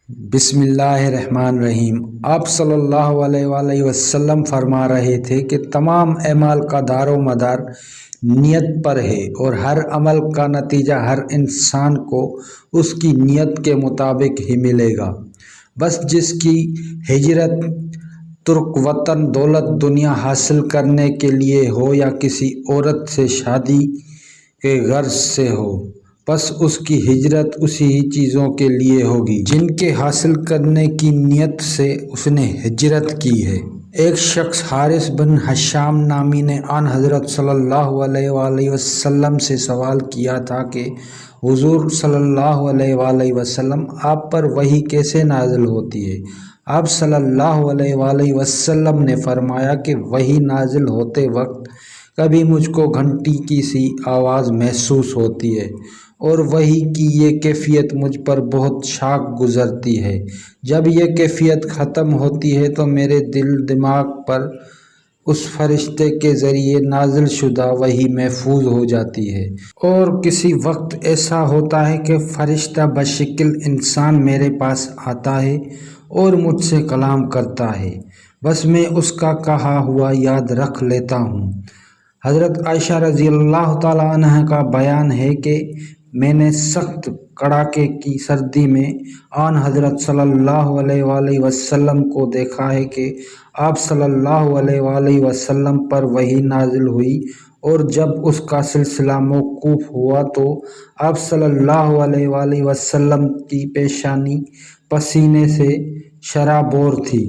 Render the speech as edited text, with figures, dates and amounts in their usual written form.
بسم اللہ الرحمن الرحیم۔ آپ صلی اللہ علیہ وآلہ وسلم فرما رہے تھے کہ تمام اعمال کا دار و مدار نیت پر ہے اور ہر عمل کا نتیجہ ہر انسان کو اس کی نیت کے مطابق ہی ملے گا۔ بس جس کی ہجرت ترک وطن دولت دنیا حاصل کرنے کے لیے ہو یا کسی عورت سے شادی کے غرض سے ہو، بس اس کی ہجرت اسی ہی چیزوں کے لیے ہوگی جن کے حاصل کرنے کی نیت سے اس نے ہجرت کی ہے۔ ایک شخص حارث بن حشام نامی نے آن حضرت صلی اللہ علیہ وآلہ وسلم سے سوال کیا تھا کہ حضور صلی اللہ علیہ وآلہ وسلم آپ پر وحی کیسے نازل ہوتی ہے؟ آپ صلی اللہ علیہ وآلہ وسلم نے فرمایا کہ وحی نازل ہوتے وقت کبھی مجھ کو گھنٹی کی سی آواز محسوس ہوتی ہے اور وحی کی یہ کیفیت مجھ پر بہت شاق گزرتی ہے۔ جب یہ کیفیت ختم ہوتی ہے تو میرے دل دماغ پر اس فرشتے کے ذریعے نازل شدہ وحی محفوظ ہو جاتی ہے، اور کسی وقت ایسا ہوتا ہے کہ فرشتہ بشکل انسان میرے پاس آتا ہے اور مجھ سے کلام کرتا ہے، بس میں اس کا کہا ہوا یاد رکھ لیتا ہوں۔ حضرت عائشہ رضی اللہ تعالیٰ عنہ کا بیان ہے کہ میں نے سخت کڑاکے کی سردی میں آن حضرت صلی اللہ علیہ وآلہ وسلم کو دیکھا ہے کہ آپ صلی اللہ علیہ وآلہ وسلم پر وحی نازل ہوئی، اور جب اس کا سلسلہ موقوف ہوا تو آپ صلی اللہ علیہ وآلہ وسلم کی پیشانی پسینے سے شرابور تھی۔